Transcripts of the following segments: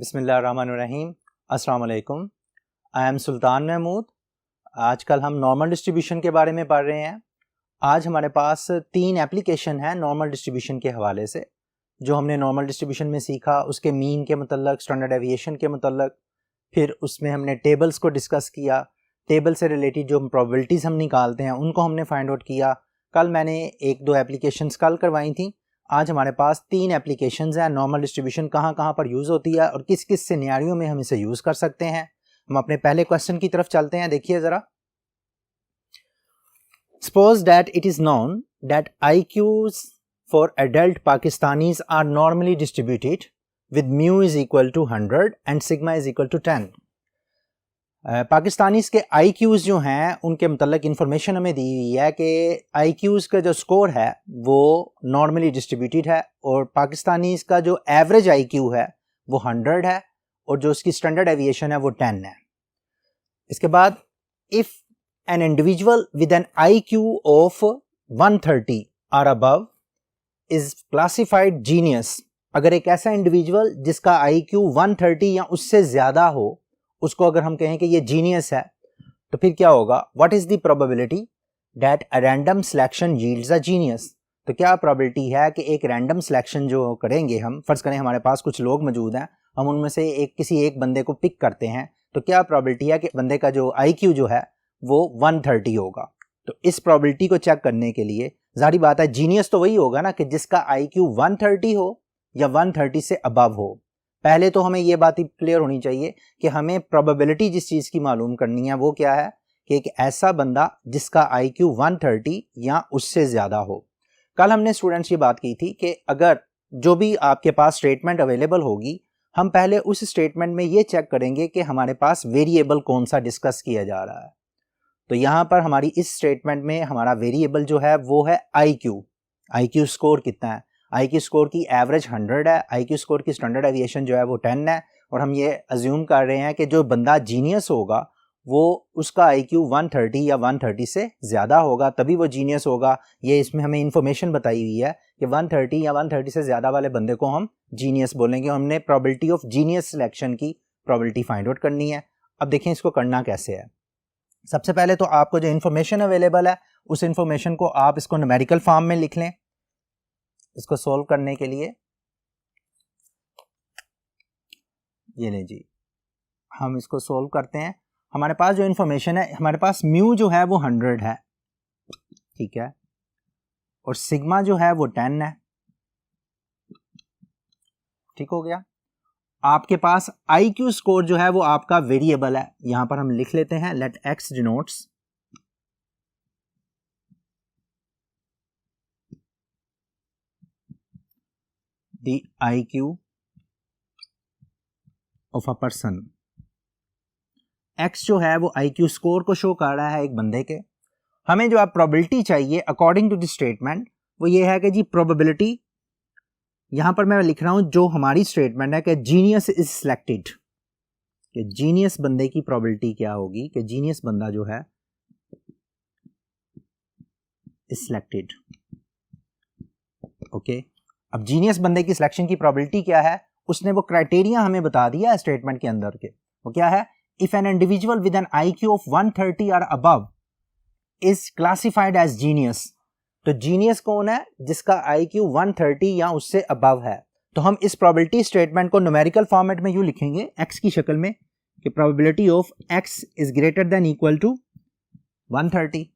बिस्मिल्लाहिर्रहमानिर्रहीम। अस्सलाम वालेकुम। आई एम सुल्तान महमूद। आजकल हम नॉर्मल डिस्ट्रीब्यूशन के बारे में पढ़ रहे हैं। आज हमारे पास 3 एप्लीकेशन हैं नॉर्मल डिस्ट्रीब्यूशन के हवाले से। जो हमने नॉर्मल डिस्ट्रीब्यूशन में सीखा उसके मीन के मतलब, स्टैंडर्ड डेविएशन के मतलब, फिर उसमें हमने टेबल्स को डिस्कस किया। टेबल से रिलेटेड जो प्रोबेबिलिटीज़ हम निकालते हैं उनको हमने फाइंड आउट किया। कल मैंने 1-2 एप्लीकेशंस कल करवाई थी। आज हमारे पास 3 एप्लीकेशंस हैं। नॉर्मल डिस्ट्रीब्यूशन कहाँ कहाँ पर यूज़ होती है और किस किस सिनेरियो में हम इसे यूज़ कर सकते हैं। हम अपने पहले क्वेश्चन की तरफ चलते हैं। देखिए ज़रा। Suppose that it is known that IQs for adult Pakistanis are normally distributed with mu is equal to 100 and sigma is equal to 10। Pakistanis के IQs जो हैं उनके मतलब इंफॉर्मेशन हमें दी हुई है कि IQs का जो स्कोर है वो नॉर्मली डिस्ट्रीब्यूटेड है और पाकिस्तानीज का जो एवरेज IQ है वो 100 है और जो उसकी स्टैंडर्ड डेविएशन है वो 10 है। इसके बाद if an individual with an IQ of 130 और अबव इज क्लासिफाइड जीनियस, अगर एक ऐसा इंडिविजुअल जिसका IQ 130 या उससे ज़्यादा हो उसको अगर हम कहें कि ये जीनियस है तो फिर क्या होगा? What is the probability that a random selection yields a genius. तो क्या प्रोबेबिलिटी है कि एक रैंडम सिलेक्शन जो करेंगे हम, फर्ज करें हमारे पास कुछ लोग मौजूद हैं, हम उनमें से किसी एक बंदे को पिक करते हैं, तो क्या प्रोबेबिलिटी है कि बंदे का जो IQ जो है वो 130 होगा। तो इस प्रोबेबिलिटी को चेक करने के लिए जाहिर बात है जीनियस तो वही होगा ना कि जिसका IQ 130 हो या 130 से अबव हो। पहले तो हमें ये बात क्लियर होनी चाहिए कि हमें प्रोबेबिलिटी जिस चीज़ की मालूम करनी है वो क्या है कि एक ऐसा बंदा जिसका IQ 130 या उससे ज़्यादा हो। कल हमने स्टूडेंट्स ये बात की थी कि अगर जो भी आपके पास स्टेटमेंट अवेलेबल होगी, हम पहले उस स्टेटमेंट में ये चेक करेंगे कि हमारे पास वेरिएबल कौन सा डिस्कस किया जा रहा है। तो यहाँ पर हमारी इस स्टेटमेंट में हमारा वेरिएबल जो है वो है IQ स्कोर कितना है। IQ स्कोर की एवरेज 100 है, IQ स्कोर की स्टैंडर्ड डेविएशन जो है वो 10 है और हम ये अज्यूम कर रहे हैं कि जो बंदा जीनियस होगा वो उसका IQ 130 या 130 से ज़्यादा होगा, तभी वो जीनियस होगा। ये इसमें हमें इंफॉर्मेशन बताई हुई है कि 130 या 130 से ज़्यादा वाले बंदे को हम जीनियस बोलेंगे। हमने प्रोबेबिलिटी ऑफ जीनियस सिलेक्शन की प्रोबेबिलिटी फाइंड आउट करनी है। अब देखें इसको करना कैसे है। सबसे पहले तो आपको जो इन्फॉर्मेशन अवेलेबल है उस इन्फॉर्मेशन को आप इसको न्यूमेरिकल फॉर्म में लिख लें। इसको सोल्व करने के लिए ये लें जी, हम इसको सोल्व करते हैं। हमारे पास जो इन्फॉर्मेशन है, हमारे पास म्यू जो है वो 100 है, ठीक है, और सिग्मा जो है वो 10 है, ठीक हो गया। आपके पास IQ स्कोर जो है वो आपका वेरिएबल है, यहां पर हम लिख लेते हैं let x denotes the IQ of a person। x जो है वो IQ स्कोर को शो कर रहा है एक बंदे के। हमें जो आप प्रोबेबिलिटी चाहिए अकॉर्डिंग टू द स्टेटमेंट वो ये है कि जी प्रोबेबिलिटी, यहां पर मैं लिख रहा हूं जो हमारी स्टेटमेंट है कि जीनियस इज सिलेक्टेड, कि जीनियस बंदे की प्रोबेबिलिटी क्या होगी कि जीनियस बंदा जो है इज सिलेक्टेड। ओके, अब जीनियस बंदे की सिलेक्शन की प्रोबेबिलिटी क्या है, उसने वो क्राइटेरिया हमें बता दिया है स्टेटमेंट के अंदर के। वो क्या है? If an individual with an IQ of 130 और above is classified as genius. तो जीनियस कौन है? जिसका IQ 130 या उससे अबव है। तो हम इस प्रोबेबिलिटी स्टेटमेंट को न्यूमेरिकल फॉर्मेट में यूं लिखेंगे x की शक्ल में कि probability of x is greater than equal to 130,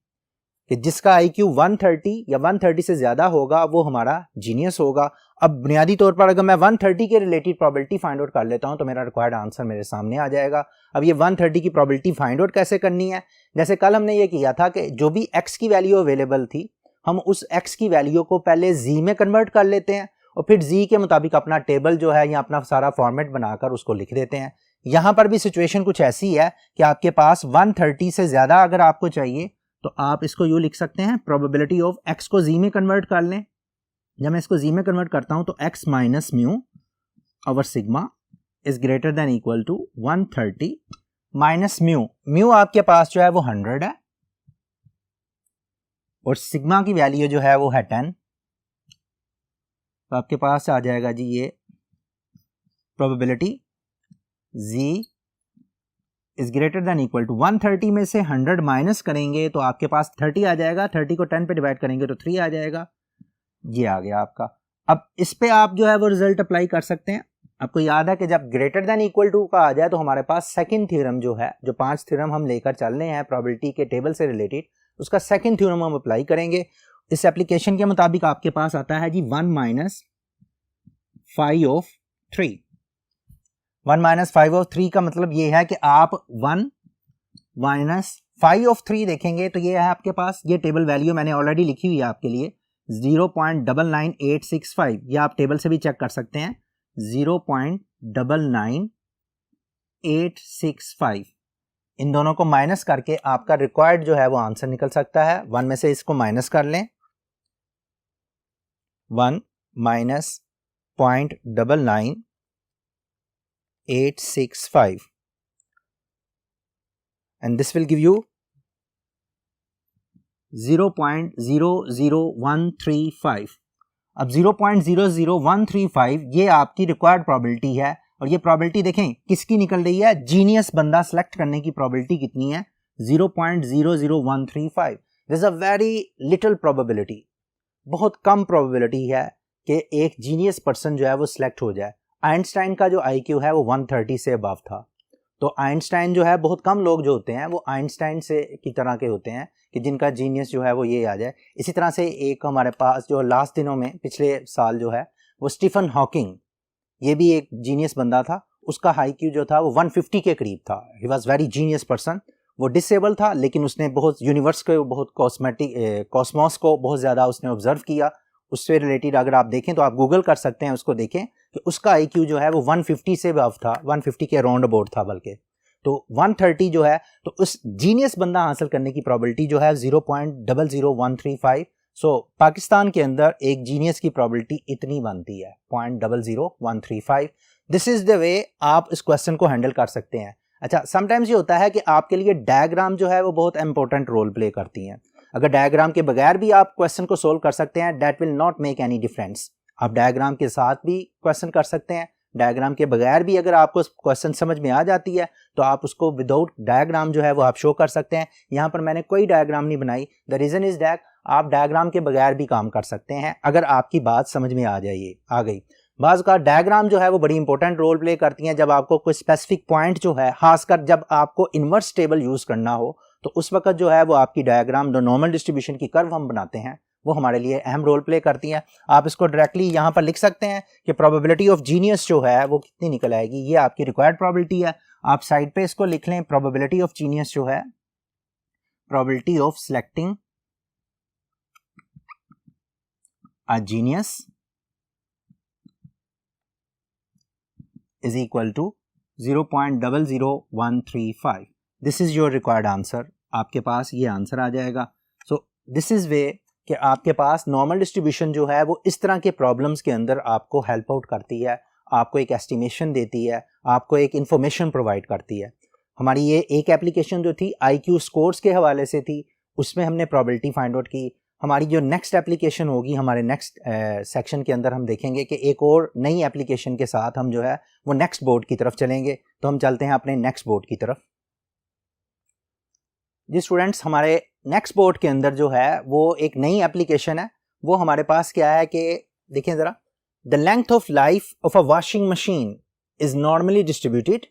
कि जिसका IQ 130 या 130 से ज़्यादा होगा वो हमारा जीनियस होगा। अब बुनियादी तौर पर अगर मैं 130 के रिलेटेड प्रोबेबिलिटी फाइंड आउट कर लेता हूं तो मेरा रिक्वायर्ड आंसर मेरे सामने आ जाएगा। अब ये 130 की प्रोबेबिलिटी फाइंड आउट कैसे करनी है? जैसे कल हमने ये किया था कि जो भी x की वैल्यू अवेलेबल थी हम उस x की वैल्यू को पहले z में कन्वर्ट कर लेते हैं और फिर z के मुताबिक अपना टेबल जो है या अपना सारा फॉर्मेट बनाकर उसको लिख देते हैं। यहाँ पर भी सिचुएशन कुछ ऐसी है कि आपके पास 130 से ज़्यादा अगर आपको चाहिए तो आप इसको यूँ लिख सकते हैं, प्रोबेबिलिटी ऑफ x को z में कन्वर्ट कर लें। जब मैं इसको z में कन्वर्ट करता हूं तो x minus mu over sigma is greater than equal to 130 minus mu आपके पास जो है वो 100 है और सिग्मा की वैल्यू जो है वो है 10। तो आपके पास आ जाएगा जी ये probability z is greater than equal to 130 में से 100 माइनस करेंगे तो आपके पास 30 आ जाएगा, 30 को 10 पे डिवाइड करेंगे तो 3 आ जाएगा, ये आ गया आपका। अब इस पे आप जो है वो रिजल्ट अप्लाई कर सकते हैं। आपको याद है कि जब ग्रेटर देन इक्वल टू का आ जाए तो हमारे पास सेकंड थ्योरम जो है, जो 5 थ्योरम हम लेकर चल रहे हैं प्रोबेबिलिटी के टेबल से रिलेटेड, उसका सेकंड थ्योरम हम अप्लाई करेंगे। इस एप्लीकेशन के मुताबिक आपके पास आता है जी 1 माइनस 5 ऑफ 3। 1 माइनस 5 ऑफ 3 का मतलब ये है कि आप 1 माइनस 5 ऑफ 3 देखेंगे तो ये है आपके पास, ये टेबल वैल्यू मैंने ऑलरेडी लिखी हुई है आपके लिए 0.99865, ये आप टेबल से भी चेक कर सकते हैं 0.99865। इन दोनों को माइनस करके आपका रिक्वायर्ड जो है वो आंसर निकल सकता है। 1 में से इसको माइनस कर लें, 1 minus 0.99865 and this will give you 0.00135। अब 0.00135 ये आपकी रिक्वायर्ड प्रोबेबिलिटी है, और ये प्रोबेबिलिटी देखें किसकी निकल रही है, जीनियस बंदा सेलेक्ट करने की प्रोबेबिलिटी कितनी है, 0.00135। This is a very little probability, बहुत कम प्रोबेबिलिटी है कि एक जीनियस पर्सन जो है वो सिलेक्ट हो जाए। आइंस्टाइन का जो आईक्यू है वो 130 से अबव था, तो आइंस्टाइन जो है, बहुत कम लोग जो होते हैं वो आइंस्टाइन से की तरह के होते हैं कि जिनका जीनियस जो है वो ये आ जाए। इसी तरह से एक हमारे पास जो लास्ट दिनों में पिछले साल जो है वो स्टीफन हॉकिंग, ये भी एक जीनियस बंदा था, उसका आईक्यू जो था वो 150 के करीब था। He was very genius person. वो डिसेबल था लेकिन उसने बहुत यूनिवर्स को, बहुत कॉस्मोस को बहुत ज़्यादा उसने ऑब्जर्व किया। उससे रिलेटेड अगर आप देखें तो आप गूगल कर सकते हैं, उसको देखें कि उसका आईक्यू जो है वो 150 से अबव था, 150 के अराउंड अबाउट था बल्कि। तो 130 जो है, तो उस जीनियस बंदा हासिल करने की प्रोबेबिलिटी जो है 0.00135। सो पाकिस्तान के अंदर एक जीनियस की प्रोबेबिलिटी इतनी बनती है 0.00135। दिस इज द वे आप इस क्वेश्चन को हैंडल कर सकते हैं। अच्छा, समटाइम्स ये होता है कि आपके लिए डायग्राम जो है वो बहुत इंपॉर्टेंट रोल प्ले करती हैं। अगर डायग्राम के बगैर भी आप क्वेश्चन को सोल्व कर सकते हैं, that will not make any difference. आप डायग्राम के साथ भी क्वेश्चन कर सकते हैं, डायग्राम के बगैर भी अगर आपको क्वेश्चन समझ में आ जाती है तो आप उसको विदाउट डायग्राम जो है वो आप शो कर सकते हैं। यहाँ पर मैंने कोई डायग्राम नहीं बनाई, द रीज़न इज दैट आप डायग्राम के बगैर भी काम कर सकते हैं अगर आपकी बात समझ में आ गई। बाज़ का डायग्राम जो है वो बड़ी इंपॉर्टेंट रोल प्ले करती हैं। जब आपको कोई स्पेसिफिक पॉइंट जो है, खासकर जब आपको इन्वर्स टेबल यूज़ करना हो, तो उस वक्त जो है वो आपकी डायग्राम, जो नॉर्मल डिस्ट्रीब्यूशन की कर्व हम बनाते हैं, वो हमारे लिए अहम रोल प्ले करती हैं। आप इसको डायरेक्टली यहाँ पर लिख सकते हैं कि प्रोबेबिलिटी ऑफ जीनियस जो है वो कितनी निकल आएगी। ये आपकी रिक्वायर्ड प्रोबेबिलिटी है। आप साइड पे इसको लिख लें, प्रोबेबिलिटी ऑफ जीनियस जो है, probability of selecting a genius is equal to 0.00135। This is your required answer. आपके पास ये आंसर आ जाएगा। सो दिस इज वे कि आपके पास नॉर्मल डिस्ट्रीब्यूशन जो है वो इस तरह के प्रॉब्लम्स के अंदर आपको हेल्प आउट करती है, आपको एक एस्टिमेशन देती है, आपको एक इंफॉर्मेशन प्रोवाइड करती है। हमारी ये एक एप्लीकेशन जो थी IQ स्कोर्स के हवाले से थी, उसमें हमने प्रोबेबिलिटी फाइंड आउट की। हमारी जो नेक्स्ट एप्लीकेशन होगी, हमारे नेक्स्ट सेक्शन के अंदर हम देखेंगे कि एक और नई एप्लीकेशन के साथ हम जो है वो नेक्स्ट बोर्ड की तरफ चलेंगे। तो हम चलते हैं अपने नेक्स्ट बोर्ड की तरफ। जी स्टूडेंट्स, हमारे नेक्स्ट बोर्ड के अंदर जो है वो एक नई एप्लीकेशन है। वो हमारे पास क्या है कि देखिए ज़रा, the length of life of a washing machine is normally distributed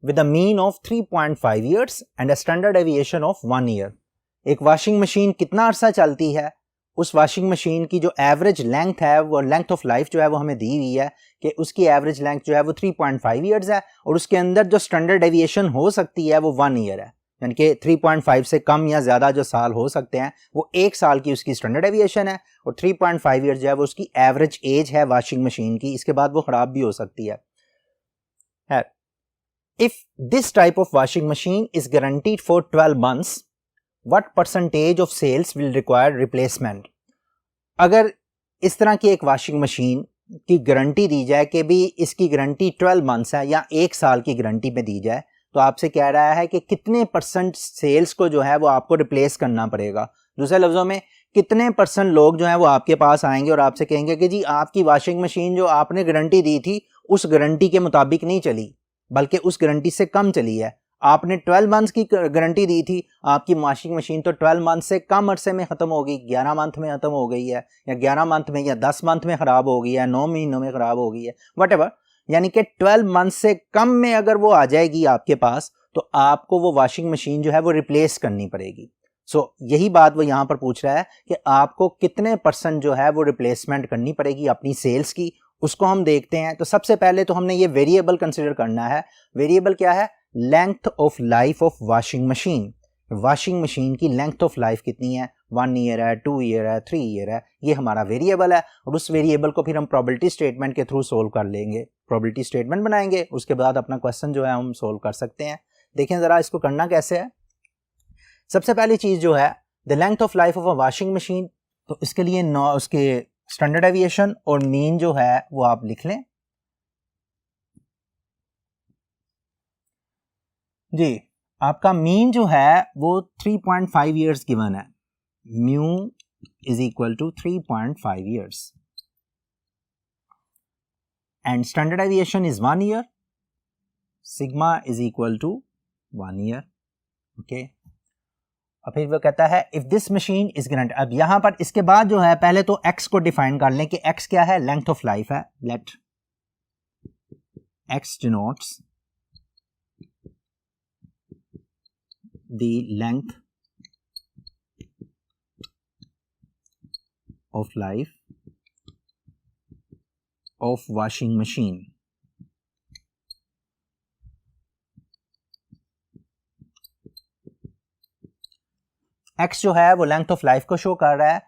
with a mean of 3.5 years and a standard aviation of 1 year. एक वॉशिंग मशीन कितना अरसा चलती है, उस वॉशिंग मशीन की जो एवरेज लेंथ है, वो लेंथ ऑफ लाइफ जो है वो हमें दी हुई है कि उसकी एवरेज लेंथ जो है वो 3.5 ईयर्स है, और उसके अंदर जो स्टैंडर्ड एविएशन हो सकती है वो 1 ईयर है। यानी कि 3.5 से कम या ज़्यादा जो साल हो सकते हैं वो 1 साल की उसकी स्टैंडर्ड एविएशन है, और 3.5 ईयर जो है वो उसकी एवरेज एज है वॉशिंग मशीन की। इसके बाद वो ख़राब भी हो सकती है। If this type of washing machine is guaranteed for 12 months, what percentage of sales will require replacement. अगर इस तरह की एक वॉशिंग मशीन की गारंटी दी जाए कि भी इसकी गारंटी 12 मंथ्स है या 1 साल की गारंटी पे दी जाए, तो आपसे कह रहा है कि कितने % सेल्स को जो है वो आपको रिप्लेस करना पड़ेगा। दूसरे लफ्ज़ों में, कितने % लोग जो हैं वो आपके पास आएंगे और आपसे कहेंगे कि जी आपकी वॉशिंग मशीन जो आपने गारंटी दी थी उस गारंटी के मुताबिक नहीं चली, बल्कि उस गारंटी से कम चली है। आपने 12 मंथ्स की गारंटी दी थी, आपकी वॉशिंग मशीन तो 12 मंथ से कम अरसे में ख़त्म हो गई, 11 मंथ में ख़त्म हो गई है, या 11 मंथ में, या 10 मंथ में ख़राब हो गई है, 9 महीनों में ख़राब हो गई है, व्हाटएवर। यानी कि 12 मंथ से कम में अगर वो आ जाएगी आपके पास, तो आपको वो वॉशिंग मशीन जो है वो रिप्लेस करनी पड़ेगी। यही बात वो यहाँ पर पूछ रहा है कि आपको कितने % जो है वो रिप्लेसमेंट करनी पड़ेगी अपनी सेल्स की, उसको हम देखते हैं। तो सबसे पहले तो हमने ये वेरिएबल कंसिडर करना है। वेरिएबल क्या है? Length of life of washing machine. Washing machine की लेंथ ऑफ लाइफ कितनी है? 1 ईयर है, 2 ईयर है, 3 ईयर है, ये हमारा वेरिएबल है। और उस वेरिएबल को फिर हम प्रोबेबिलिटी स्टेटमेंट के थ्रू सोल्व कर लेंगे, प्रोबेबिलिटी स्टेटमेंट बनाएंगे, उसके बाद अपना क्वेश्चन जो है हम सोल्व कर सकते हैं। देखें ज़रा इसको करना कैसे है। सबसे पहली चीज़ जो है the length of life of a washing machine, तो इसके लिए उसके स्टैंडर्ड डेविएशन और मीन जो है वो आप लिख लें जी। आपका मीन जो है वो 3.5 ईयर्स गिवन है। Mu is equal to 3.5 years and standard deviation is 1 year, sigma is equal to 1 year. Okay, और फिर वो कहता है if this machine is guarantee. अब यहां पर इसके बाद जो है पहले तो x को डिफाइन कर लें कि x क्या है? लेंथ ऑफ लाइफ है। Let x denotes the length of life of washing machine। x जो है वो लेंथ ऑफ लाइफ को शो कर रहा है।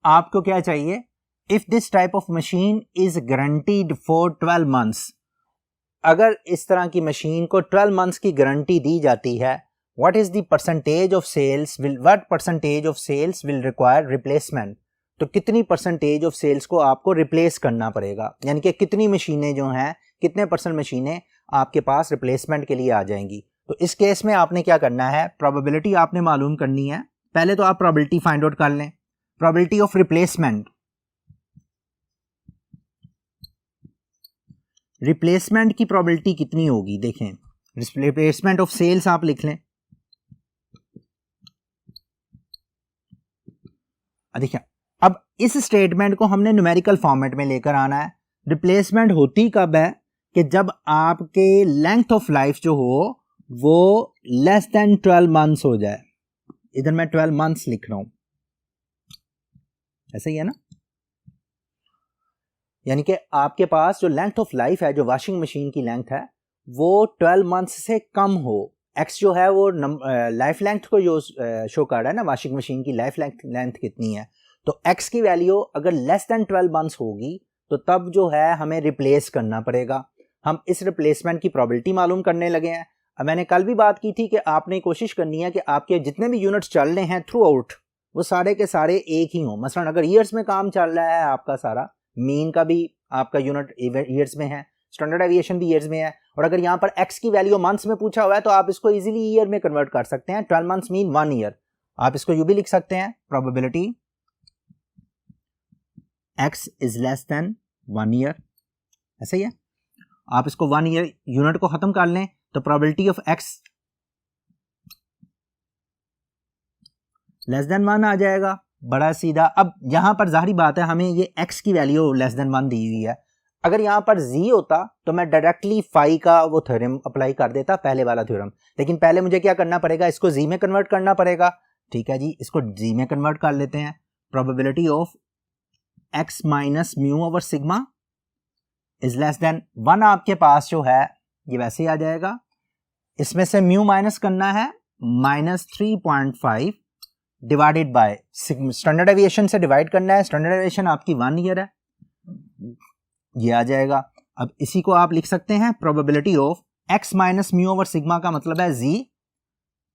आपको क्या चाहिए? If this type of machine is guaranteed for 12 months, अगर इस तरह की मशीन को 12 मंथ्स की गारंटी दी जाती है, what is the percentage of sales will what percentage of sales will require replacement, तो कितनी परसेंटेज ऑफ सेल्स को आपको रिप्लेस करना पड़ेगा, यानी कि कितनी मशीनें जो हैं, कितने % मशीनें आपके पास रिप्लेसमेंट के लिए आ जाएंगी। तो इस केस में आपने क्या करना है? प्रोबेबिलिटी आपने मालूम करनी है। पहले तो आप प्रोबेबिलिटी फाइंड आउट कर लें। प्रोबेबिलिटी ऑफ रिप्लेसमेंट, रिप्लेसमेंट की प्रोबेबिलिटी कितनी होगी? देखें, रिप्लेसमेंट ऑफ सेल्स आप लिख लें। देखिए, अब इस स्टेटमेंट को हमने न्यूमेरिकल फॉर्मेट में लेकर आना है। रिप्लेसमेंट होती कब है? कि जब आपके लेंथ ऑफ लाइफ जो हो वो लेस देन 12 मंथ्स हो जाए। इधर मैं 12 मंथ्स लिख रहा हूं, ऐसे ही है ना? यानी कि आपके पास जो लेंथ ऑफ लाइफ है, जो वॉशिंग मशीन की लेंथ है, वो 12 मंथ्स से कम हो। एक्स जो है वो लाइफ लेंथ को जो शो कर रहा है ना, वॉशिंग मशीन की लाइफ लेंथ कितनी है। तो एक्स की वैल्यू अगर लेस देन 12 मंथ्स होगी तो तब जो है हमें रिप्लेस करना पड़ेगा। हम इस रिप्लेसमेंट की प्रोबेबिलिटी मालूम करने लगे हैं। अब मैंने कल भी बात की थी कि आपने कोशिश करनी है कि आपके जितने भी यूनिट्स चल रहे हैं थ्रू आउट, वो सारे के सारे एक ही हों। मसलन अगर ईयर्स में काम चल रहा है आपका सारा, मीन का भी आपका यूनिट ईयर्स में है, स्टैंडर्ड डेविएशन भी ईयर्स में है, और अगर यहाँ पर एक्स की वैल्यू मंथ्स में पूछा हुआ है तो आप इसको इजीली ईयर में कन्वर्ट कर सकते हैं। 12 मंथ्स मीन 1 ईयर। आप इसको यूं भी लिख सकते हैं, probability x is less then 1 year, ऐसे ही है। आप इसको 1 ईयर यूनिट को खत्म कर लें तो probability of x less than 1 आ जाएगा, बड़ा सीधा। अब यहां पर जाहिर बात है हमें ये x की वैल्यू लेस देन 1 दी हुई है। अगर यहां पर z होता तो मैं डायरेक्टली फाई का वो थ्योरम अप्लाई कर देता, पहले वाला थ्योरम, लेकिन पहले मुझे क्या करना पड़ेगा? इसको z में कन्वर्ट करना पड़ेगा। ठीक है जी, इसको z में कन्वर्ट कर लेते हैं। Probability of x minus mu over sigma is less then 1 आपके पास जो है ये वैसे ही आ जाएगा। इसमें से म्यू माइनस करना है, -3.5 डिवाइडेड बाय स्टैंडर्ड डेविएशन से डिवाइड करना है। स्टैंडर्ड डेविएशन आपकी 1 ईयर है, ये आ जाएगा। अब इसी को आप लिख सकते हैं probability of x minus mu over sigma का मतलब है z,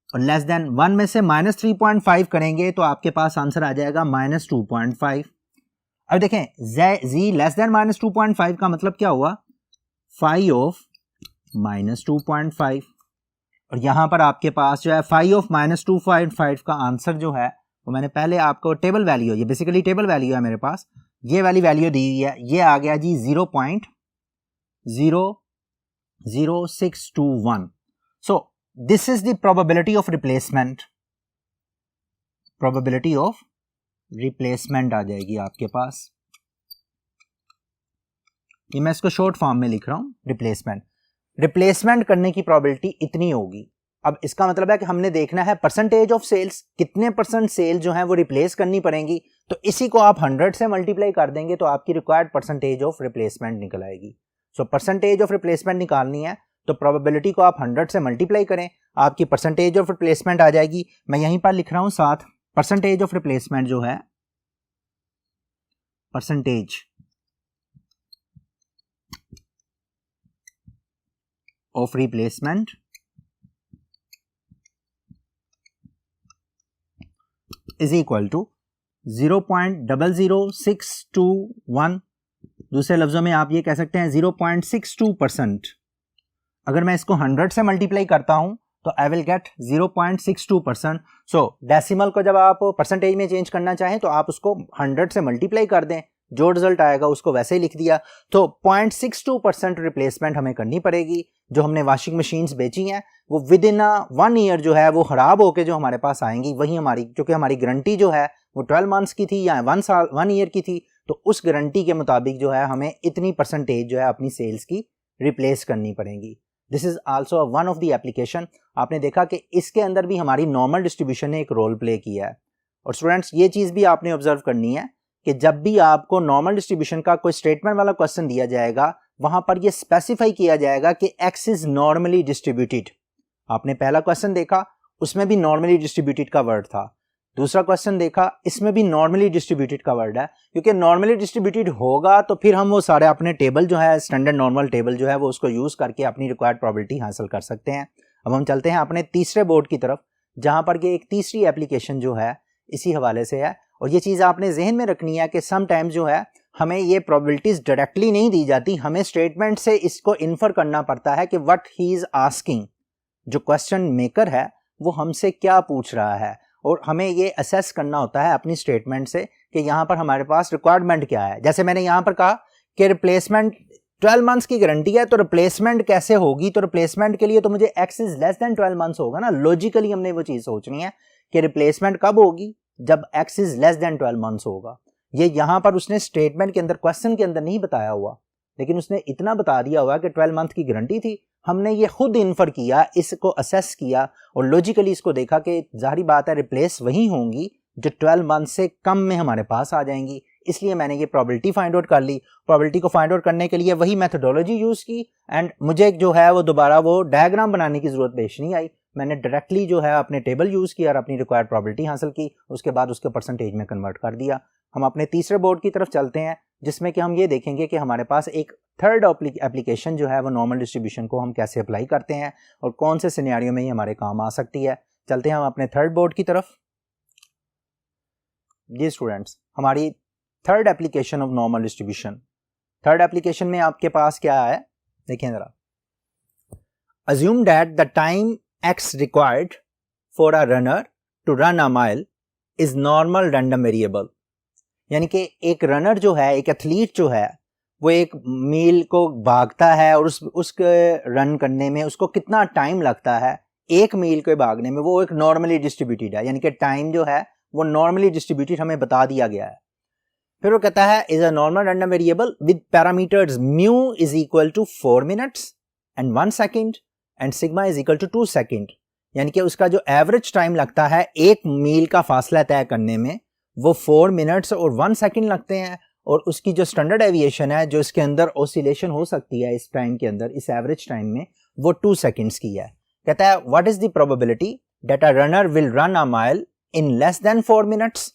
और लेस देन 1 में से -3.5 करेंगे तो आपके पास आंसर आ जाएगा -2.5। अब देखें z लेस देन -2.5 का मतलब क्या हुआ? फाई ऑफ -2.5, और यहां पर आपके पास जो है फाई ऑफ -2.5 का आंसर जो है वो मैंने पहले आपको टेबल वैल्यू, ये बेसिकली टेबल वैल्यू है मेरे पास, ये वाली वैल्यू दी हुई है, ये आ गया जी 0.0 0621. So this is the probability of replacement. Probability of replacement आ जाएगी आपके पास, ये मैं इसको शॉर्ट फॉर्म में लिख रहा हूं, रिप्लेसमेंट करने की प्रोबेबिलिटी इतनी होगी। अब इसका मतलब है कि हमने देखना है परसेंटेज ऑफ सेल्स, कितने परसेंट सेल जो है वो रिप्लेस करनी पड़ेंगी, तो इसी को आप 100 से मल्टीप्लाई कर देंगे तो आपकी रिक्वायर्ड परसेंटेज ऑफ रिप्लेसमेंट निकल आएगी। सो परसेंटेज ऑफ रिप्लेसमेंट निकालनी है तो प्रोबेबिलिटी को आप 100 से मल्टीप्लाई करें, आपकी परसेंटेज ऑफ रिप्लेसमेंट आ जाएगी। मैं यहीं पर लिख रहा हूं साथ, परसेंटेज ऑफ रिप्लेसमेंट जो है, percentage of replacement is equal to 0.00621, दूसरे लफ्जों में आप ये कह सकते हैं 0.62%। अगर मैं इसको 100 से मल्टीप्लाई करता हूं तो I will get 0.62%। So decimal को जब आप परसेंटेज में चेंज करना चाहें तो आप उसको 100 से मल्टीप्लाई कर दें, जो रिजल्ट आएगा उसको वैसे ही लिख दिया। तो 0.62% रिप्लेसमेंट हमें करनी पड़ेगी। जो हमने वॉशिंग मशीन्स बेची हैं वो विद इन 1 ईयर जो है वो खराब होके जो हमारे पास आएंगी, वही हमारी, क्योंकि हमारी गारंटी जो है वो 12 मंथ्स की थी या 1 ईयर की थी, तो उस गारंटी के मुताबिक जो है हमें इतनी परसेंटेज जो है अपनी सेल्स की रिप्लेस करनी पड़ेगी। This is also one of the application. आपने देखा कि इसके अंदर भी हमारी नॉर्मल डिस्ट्रीब्यूशन ने एक रोल प्ले किया है। और स्टूडेंट्स ये चीज़ भी आपने ऑब्जर्व करनी है कि जब भी आपको नॉर्मल डिस्ट्रीब्यूशन का कोई स्टेटमेंट वाला क्वेश्चन दिया जाएगा, वहां पर यह स्पेसिफाई किया जाएगा कि एक्स इज नॉर्मली डिस्ट्रीब्यूटेड। आपने पहला क्वेश्चन देखा, उसमें भी नॉर्मली डिस्ट्रीब्यूटेड का वर्ड था। दूसरा क्वेश्चन देखा, इसमें भी नॉर्मली डिस्ट्रीब्यूटेड का वर्ड है, क्योंकि नॉर्मली डिस्ट्रीब्यूटेड होगा तो फिर हम वो सारे अपने टेबल जो है, स्टैंडर्ड नॉर्मल टेबल जो है वो उसको यूज करके अपनी रिक्वायर्ड प्रोबेबिलिटी हासिल कर सकते हैं। अब हम चलते हैं अपने तीसरे बोर्ड की तरफ, जहां पर ये एक तीसरी एप्लीकेशन जो है इसी हवाले से है। और ये चीज़ आपने जहन में रखनी है कि सम टाइम्स जो है हमें ये प्रोबेबिलिटीज डायरेक्टली नहीं दी जाती, हमें स्टेटमेंट से इसको इन्फर करना पड़ता है कि व्हाट ही इज आस्किंग, जो क्वेश्चन मेकर है वो हमसे क्या पूछ रहा है, और हमें ये असेस करना होता है अपनी स्टेटमेंट से कि यहाँ पर हमारे पास रिक्वायरमेंट क्या है। जैसे मैंने यहाँ पर कहा कि रिप्लेसमेंट 12 मंथ्स की गारंटी है, तो रिप्लेसमेंट कैसे होगी, तो रिप्लेसमेंट के लिए तो मुझे x is less then 12 months होगा ना। लॉजिकली हमने वो चीज़ सोचनी है कि रिप्लेसमेंट कब होगी, जब x is less then 12 months होगा। ये यहां पर उसने स्टेटमेंट के अंदर, क्वेश्चन के अंदर नहीं बताया हुआ, लेकिन उसने इतना बता दिया हुआ कि 12 मंथ की गारंटी थी। हमने ये खुद इन्फर किया, इसको असेस किया और लॉजिकली इसको देखा कि जाहिर बात है रिप्लेस वही होंगी जो 12 मंथ से कम में हमारे पास आ जाएंगी। इसलिए मैंने ये प्रोबेबिलिटी फाइंड आउट कर ली। प्रोबेबिलिटी को फाइंड आउट करने के लिए वही मेथोडोलॉजी यूज की, एंड मुझे जो है वो दोबारा वो डायग्राम बनाने की जरूरत पेश नहीं आई। मैंने डायरेक्टली जो है अपने टेबल यूज किया और अपनी रिक्वायर्ड प्रोबेबिलिटी हासिल की, उसके बाद उसके परसेंटेज में कन्वर्ट कर दिया। हम अपने तीसरे बोर्ड की तरफ चलते हैं, जिसमें कि हम ये देखेंगे कि हमारे पास एक थर्ड एप्लीकेशन जो है वो नॉर्मल डिस्ट्रीब्यूशन को हम कैसे अप्लाई करते हैं और कौन से सिनेरियो में ये हमारे काम आ सकती है। चलते हैं हम अपने थर्ड बोर्ड की तरफ। जी स्टूडेंट्स, हमारी third application of normal distribution, third application में आपके पास क्या है, देखें जरा। Assume that the time x required for a runner to run a mile is normal random variable। यानी कि एक रनर जो है, एक एथलीट जो है, वो एक मील को भागता है और उसके रन करने में उसको कितना टाइम लगता है, एक मील के भागने में, वो एक नॉर्मली डिस्ट्रीब्यूटेड है। यानी कि टाइम जो है वो नॉर्मली डिस्ट्रीब्यूटेड हमें बता दिया गया है। फिर वो कहता है is a normal random variable with parameters mu is equal to 4 minutes and 1 second and sigma is equal to 2 second. यानी कि उसका जो एवरेज टाइम लगता है एक मील का फासला तय करने में, वो 4 मिनट्स और 1 सेकेंड लगते हैं, और उसकी जो स्टैंडर्ड एविएशन है, जो इसके अंदर ऑसिलेशन हो सकती है इस टाइम के अंदर, इस एवरेज टाइम में, वो 2 सेकेंड्स की है। कहता है what is the probability that a runner will run a mile in less than 4 minutes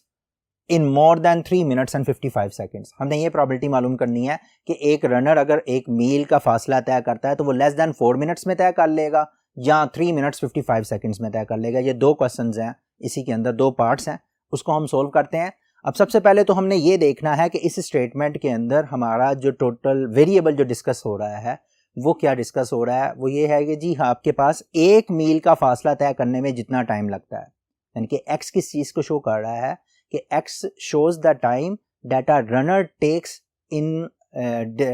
in more than 3 minutes and 55 seconds. हमने ये प्रोबेबिलिटी मालूम करनी है कि एक रनर अगर एक मील का फासला तय करता है तो वो लेस देन 4 मिनट्स में तय कर लेगा या 3 मिनट्स 55 सेकेंड्स में तय कर लेगा। ये दो क्वेश्चंस हैं, इसी के अंदर दो पार्ट्स हैं, उसको हम सोल्व करते हैं। अब सबसे पहले तो हमने ये देखना है कि इस स्टेटमेंट के अंदर हमारा जो टोटल वेरिएबल जो डिस्कस हो रहा है वो क्या डिस्कस हो रहा है। वो ये है कि जी हाँ, आपके पास एक मील का फासला तय करने में जितना टाइम लगता है, यानी कि एक्स किस चीज़ को शो कर रहा है कि x shows the time that a runner takes in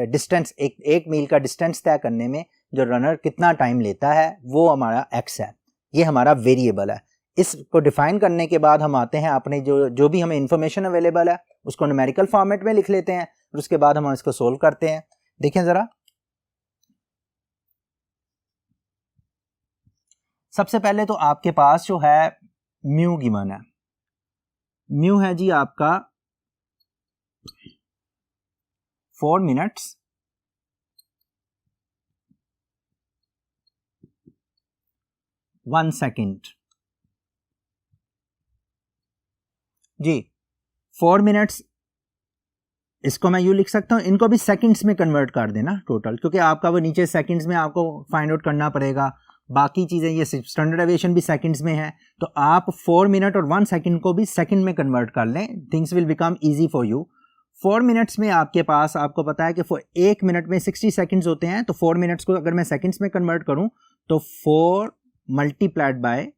distance, एक मील का डिस्टेंस तय करने में जो रनर कितना टाइम लेता है वो हमारा x है, ये हमारा वेरिएबल है। इसको डिफाइन करने के बाद हम आते हैं अपने जो भी हमें इंफॉर्मेशन अवेलेबल है उसको न्यूमेरिकल फॉर्मेट में लिख लेते हैं और उसके बाद हम इसको सोल्व करते हैं। देखें ज़रा, सबसे पहले तो आपके पास जो है म्यू गिवन है, म्यू है जी आपका 4 मिनट्स 1 सेकेंड जी। 4 मिनट्स, इसको मैं यूँ लिख सकता हूँ, इनको भी सेकंड्स में कन्वर्ट कर देना टोटल, क्योंकि आपका वो नीचे सेकंड्स में आपको फाइंड आउट करना पड़ेगा। बाकी चीज़ें ये स्टैंडर्ड एविएशन भी सेकंड्स में है, तो आप 4 मिनट और 1 सेकंड को भी सेकंड में कन्वर्ट कर लें, things will become easy for you. 4 minutes में आपके पास, आपको पता है कि 1 मिनट में 60 सेकंड्स होते हैं, तो 4 मिनट्स को अगर मैं सेकंड्स में कन्वर्ट करूं तो 4 मल्टीप्लाइड बाय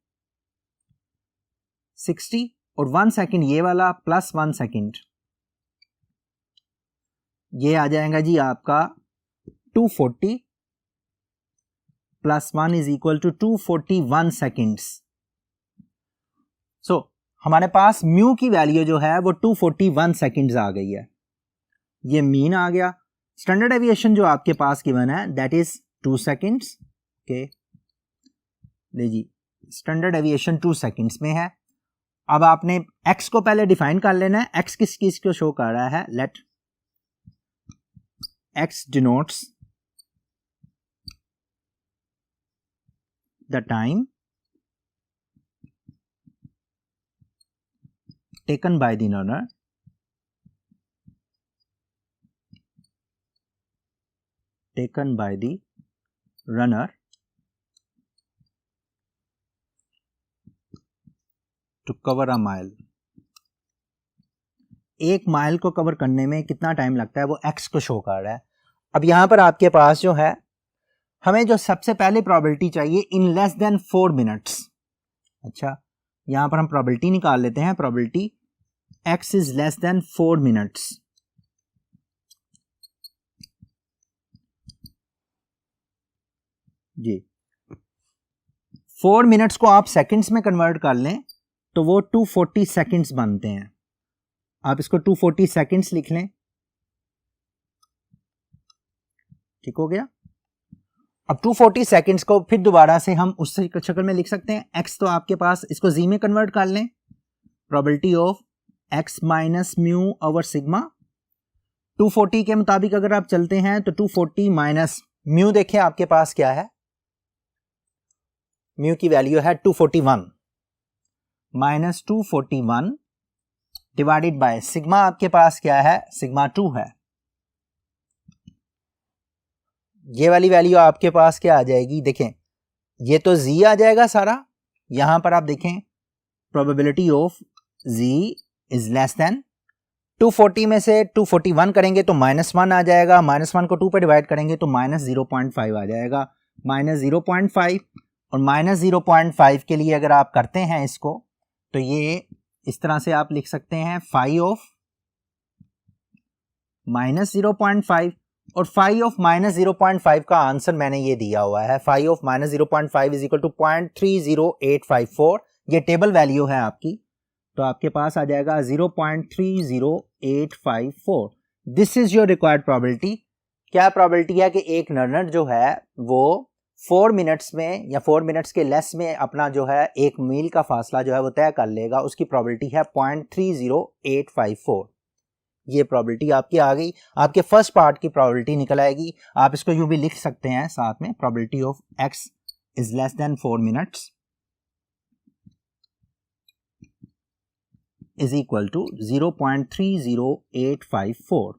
60 और 1 सेकंड ये वाला प्लस 1 सेकंड, ये आ जाएगा जी आपका 240 plus 1 is equal to 241 seconds. So हमारे पास म्यू की वैल्यू जो है वो 241 सेकेंड्स आ गई है, ये मीन आ गया। स्टैंडर्ड एविएशन जो आपके पास गिवन है दैट इज 2 सेकेंड्स। ओके, ले जी, स्टैंडर्ड एविएशन 2 सेकेंड्स में है। अब आपने x को पहले डिफाइन कर लेना है, x किस चीज को शो कर रहा है, let x denotes the time taken by the runner to cover a mile। 1 mile को कवर करने में कितना टाइम लगता है वो x को शो कर रहा है। अब यहां पर आपके पास जो है, हमें जो सबसे पहले प्रोबेबिलिटी चाहिए इन लेस देन 4 मिनट्स। अच्छा, यहां पर हम प्रोबेबिलिटी निकाल लेते हैं, probability x is less than 4 minutes. जी, 4 मिनट्स को आप सेकंड्स में कन्वर्ट कर लें तो वो 240 सेकंड्स बनते हैं। आप इसको 240 सेकंड्स लिख लें, ठीक हो गया। अब 240 सेकंड्स को फिर दोबारा से हम उस शक्ल में लिख सकते हैं। x तो आपके पास, इसको z में कन्वर्ट कर लें, probability of x minus mu over sigma. 240 के मुताबिक अगर आप चलते हैं तो 240 माइनस म्यू, देखें आपके पास क्या है, म्यू की वैल्यू है 241 माइनस 241 डिवाइडेड बाय सिग्मा, आपके पास क्या है, सिग्मा 2 है। ये वाली वैल्यू आपके पास क्या आ जाएगी, देखें ये तो z आ जाएगा सारा। यहां पर आप देखें probability of z is less then 240 में से 241 करेंगे तो -1 आ जाएगा, -1 को 2 पे डिवाइड करेंगे तो -0.5 आ जाएगा, -0.5 और -0.5 के लिए अगर आप करते हैं इसको तो ये इस तरह से आप लिख सकते हैं, फाई ऑफ -0.5 और फाई ऑफ -0.5 का आंसर मैंने ये दिया हुआ है, phi of -0.5 is equal to 0.30854। ये टेबल वैल्यू है आपकी, तो आपके पास आ जाएगा 0.30854। This is your required probability. क्या प्रोबेबिलिटी है कि एक रनर जो है वो 4 मिनट्स में या 4 मिनट्स के लेस में अपना जो है 1 मील का फासला जो है वो तय कर लेगा, उसकी प्रोबेबिलिटी है 0.30854। ये प्रोबेबिलिटी आपकी आ गई, आपके फर्स्ट पार्ट की प्रोबेबिलिटी निकल आएगी। आप इसको यूं भी लिख सकते हैं साथ में, probability of x is less than 4 minutes is equal to 0.30854।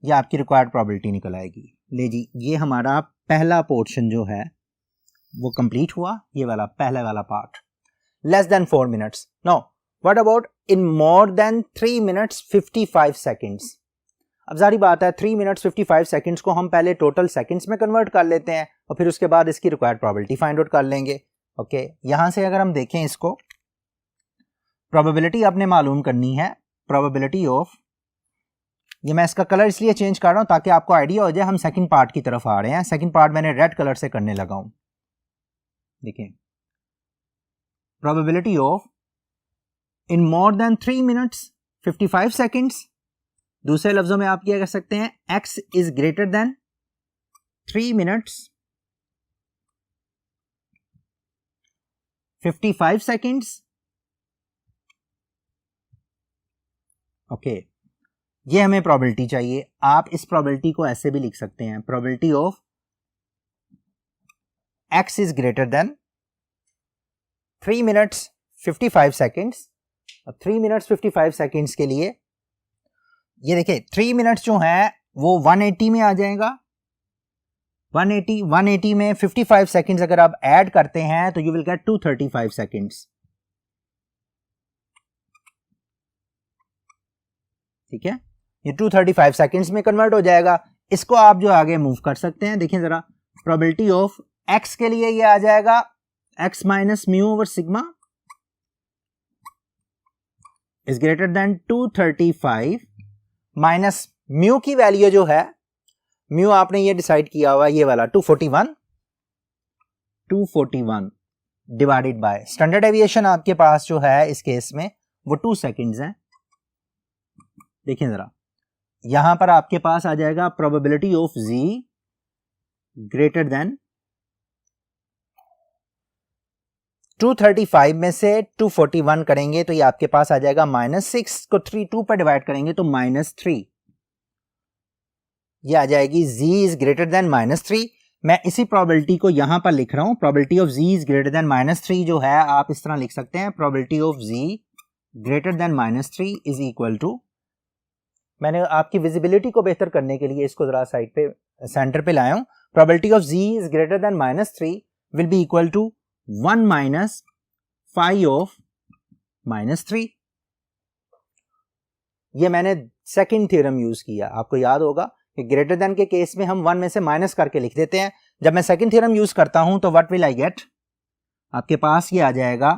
ये आपकी रिक्वायर्ड प्रोबेबिलिटी निकल आएगी। ले जी, ये हमारा पहला पोर्शन जो है वो कंप्लीट हुआ, ये वाला पहला वाला part, less than 4 minutes. No, what about in more than 3 minutes 55 seconds. अब जारी बात है 3 मिनट्स 55 सेकेंड्स को हम पहले टोटल सेकेंड्स में कन्वर्ट कर लेते हैं और फिर उसके बाद इसकी रिक्वायर्ड प्रोबेबिलिटी फाइंड आउट कर लेंगे। ओके, यहां से अगर हम देखें इसको, प्रोबेबिलिटी आपने मालूम करनी है, प्रोबेबिलिटी ऑफ ये मैं इसका कलर इसलिए चेंज कर रहा हूँ ताकि आपको आइडिया हो जाए हम सेकंड पार्ट की तरफ आ रहे हैं। सेकंड पार्ट मैंने रेड कलर से करने लगा हूँ। देखिए, probability of in more than 3 minutes 55 seconds, दूसरे लफ्जों में आप क्या कह सकते हैं, x is greater than 3 minutes 55 seconds. Okay, ये हमें प्रोबेबिलिटी चाहिए। आप इस प्रोबेबिलिटी को ऐसे भी लिख सकते हैं, probability of x is greater than 3 minutes 55 seconds. अब 3 मिनट्स 55 सेकेंड्स के लिए ये देखिए 3 मिनट्स जो है वो 180 में आ जाएगा। 180 में 55 सेकेंड्स अगर आप ऐड करते हैं तो यू विल गेट 235 सेकेंड्स। ठीक है, ये 235 सेकेंड्स में कन्वर्ट हो जाएगा। इसको आप जो आगे मूव कर सकते हैं, देखिए जरा, प्रोबेबिलिटी ऑफ x के लिए ये आ जाएगा x minus mu over sigma is greater then 235 minus mu की वैल्यू जो है, म्यू आपने ये डिसाइड किया हुआ ये वाला 241 डिवाइडेड बाय स्टैंडर्ड एविएशन आपके पास जो है इस केस में वो 2 सेकेंड्स है। देखिए जरा, यहां पर आपके पास आ जाएगा probability of z greater then 235 में से 241 करेंगे तो ये आपके पास आ जाएगा -6 को 2 पर डिवाइड करेंगे तो -3, ये आ जाएगी z इज ग्रेटर देन -3। मैं इसी प्रोबेबिलिटी को यहां पर लिख रहा हूं, probability of z is greater than -3 जो है आप इस तरह लिख सकते हैं, probability of z greater than -3 is equal to, मैंने आपकी विजिबिलिटी को बेहतर करने के लिए इसको जरा साइड पे सेंटर पे लाया हूं, probability of z is greater than -3 will be equal to 1 minus phi of -3। ये मैंने सेकंड थ्योरम यूज किया, आपको याद होगा कि ग्रेटर देन के केस में हम 1 में से माइनस करके लिख देते हैं। जब मैं सेकंड थ्योरम यूज करता हूं तो व्हाट विल आई गेट, आपके पास ये आ जाएगा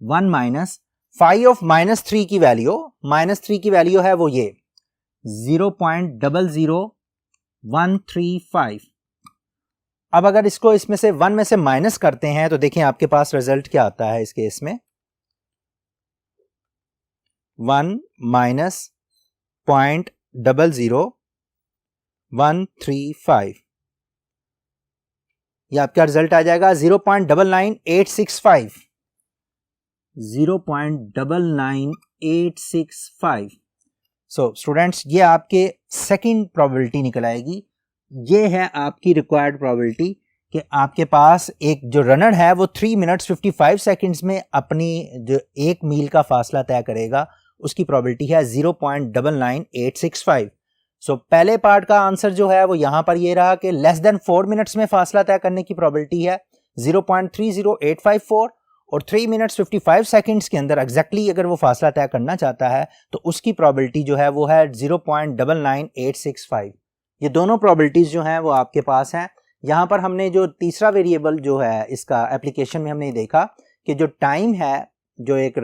1 माइनस फाई ऑफ -3 की वैल्यू, -3 की वैल्यू है वो ये 0.00135। अब अगर इसको इसमें से 1 में से माइनस करते हैं तो देखिए आपके पास रिजल्ट क्या आता है इस केस में, 1 माइनस 0.00135, ये आपका रिजल्ट आ जाएगा 0.99865, 0.99865। सो स्टूडेंट्स, ये आपके सेकंड प्रोबेबिलिटी निकल आएगी। ये है आपकी रिक्वायर्ड प्रोबेबिलिटी कि आपके पास एक जो रनर है वो 3 मिनट्स 55 सेकंड्स में अपनी जो एक मील का फासला तय करेगा, उसकी प्रोबेबिलिटी है 0.99865। सो पहले पार्ट का आंसर जो है वो यहां पर ये रहा कि लेस देन 4 मिनट्स में फासला तय करने की प्रोबेबिलिटी है 0.30854, और 3 मिनट्स 55 सेकंड्स के अंदर एग्जैक्टली अगर वो फासला तय करना चाहता है तो उसकी प्रोबेबिलिटी जो है वो है 0.99865। ये दोनों प्रोबेबिलिटीज जो हैं वो आपके पास हैं। यहाँ पर हमने जो तीसरा वेरिएबल जो है इसका एप्लीकेशन में हमने देखा कि जो टाइम है जो एक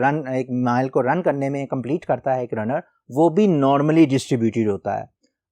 माइल को रन करने में कंप्लीट करता है एक रनर, वो भी नॉर्मली डिस्ट्रीब्यूटेड होता है।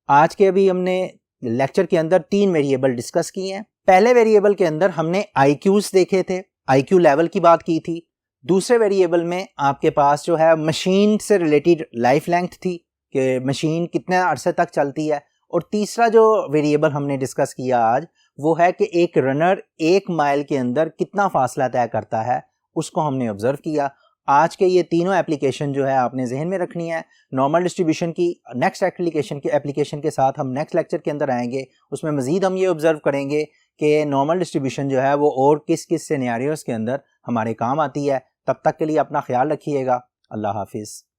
आज के अभी हमने लेक्चर के अंदर 3 वेरिएबल डिस्कस किए हैं। पहले वेरिएबल के अंदर हमने IQs देखे थे, IQ लेवल की बात की थी। दूसरे वेरिएबल में आपके पास जो है मशीन से रिलेटेड लाइफ लेंथ थी कि मशीन कितने अरसे तक चलती है। और तीसरा जो वेरिएबल हमने डिस्कस किया आज वो है कि एक रनर 1 माइल के अंदर कितना फासला तय करता है, उसको हमने ऑब्जर्व किया। आज के ये तीनों एप्लीकेशन जो है आपने जहन में रखनी है। नॉर्मल डिस्ट्रीब्यूशन की नेक्स्ट एप्लीकेशन के साथ हम नेक्स्ट लेक्चर के अंदर आएंगे, उसमें मजीद हम ये ऑब्जर्व करेंगे कि नॉर्मल डिस्ट्रीब्यूशन जो है वो और किस किस सिनेरियोस के अंदर हमारे काम आती है। तब तक के लिए अपना ख्याल रखिएगा। अल्लाह हाफिज़।